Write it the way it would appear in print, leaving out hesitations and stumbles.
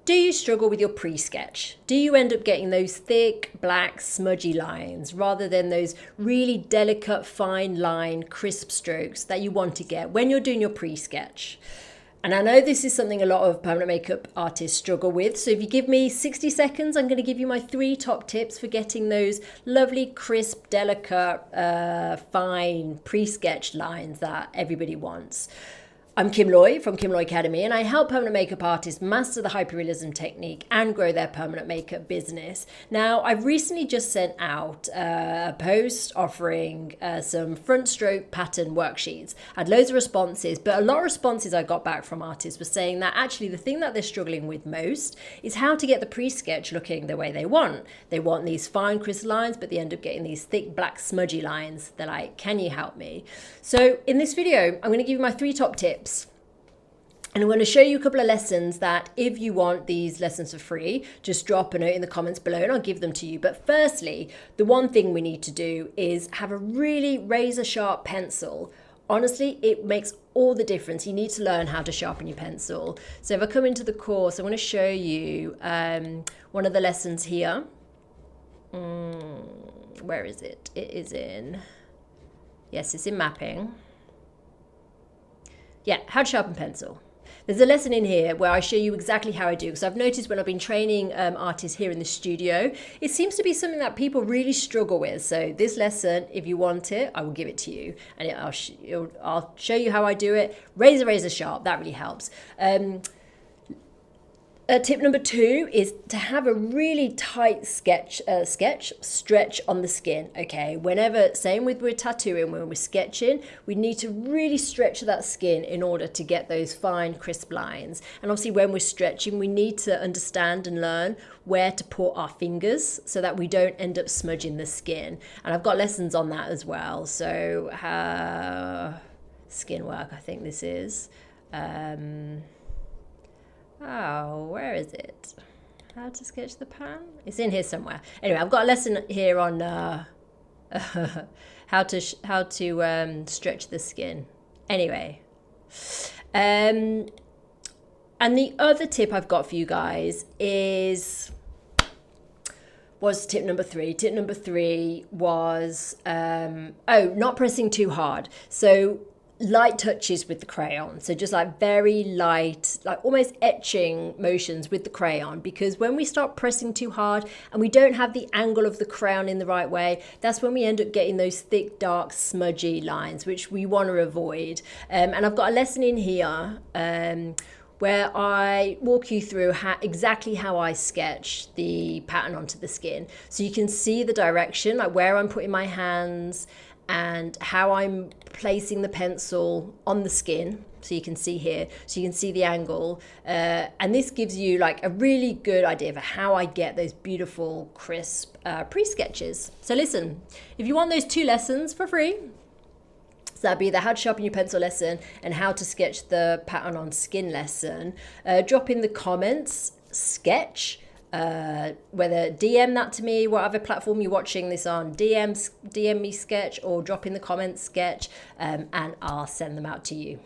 Do you struggle with your pre-sketch? Do you end up getting those thick, black, smudgy lines rather than those really delicate, fine line, crisp strokes that you want to get when you're doing your pre-sketch? And I know this is something a lot of permanent makeup artists struggle with. So if you give me 60 seconds, I'm going to give you my 3 top tips for getting those lovely, crisp, delicate, fine pre-sketched lines that everybody wants. I'm Kim Loy from Kim Loy Academy, and I help permanent makeup artists master the hyperrealism technique and grow their permanent makeup business. Now, I've recently just sent out a post offering some front stroke pattern worksheets. I had loads of responses, but a lot of responses I got back from artists were saying that actually the thing that they're struggling with most is how to get the pre-sketch looking the way they want. They want these fine crisp lines, but they end up getting these thick, black, smudgy lines. They're like, can you help me? So in this video, I'm going to give you my 3 top tips. And I'm going to show you a couple of lessons that if you want these lessons for free, just drop a note in the comments below and I'll give them to you. But firstly, the one thing we need to do is have a really razor sharp pencil. Honestly, it makes all the difference. You need to learn how to sharpen your pencil. So if I come into the course, I want to show you one of the lessons here. Where is it? It is in, yes, it's in mapping. Yeah, how to sharpen pencil. There's a lesson in here where I show you exactly how I do, because I've noticed when I've been training artists here in the studio, it seems to be something that people really struggle with. So this lesson, if you want it, I will give it to you, and I'll show you how I do it. Razor sharp, that really helps. Tip number 2 is to have a really tight stretch on the skin. Okay, whenever, same with we're tattooing, when we're sketching, we need to really stretch that skin in order to get those fine, crisp lines. And obviously when we're stretching, we need to understand and learn where to put our fingers so that we don't end up smudging the skin. And I've got lessons on that as well. So skin work, I think this is. Oh, where is it? How to sketch the pan? It's in here somewhere. Anyway, I've got a lesson here on how to stretch the skin. Anyway, and the other tip I've got for you guys was tip number 3. Tip number 3 was not pressing too hard. So light touches with the crayon, so just like very light, like almost etching motions with the crayon, because when we start pressing too hard and we don't have the angle of the crayon in the right way, that's when we end up getting those thick, dark, smudgy lines, which we want to avoid. And I've got a lesson in here where I walk you through exactly how I sketch the pattern onto the skin, so you can see the direction, like where I'm putting my hands and how I'm placing the pencil on the skin. So you can see here, so you can see the angle. And this gives you like a really good idea of how I get those beautiful, crisp pre-sketches. So listen, if you want those 2 lessons for free, so that'd be the how to sharpen your pencil lesson and how to sketch the pattern on skin lesson, drop in the comments, sketch, whether DM that to me, whatever platform you're watching this on, DM me sketch, or drop in the comments sketch, and I'll send them out to you.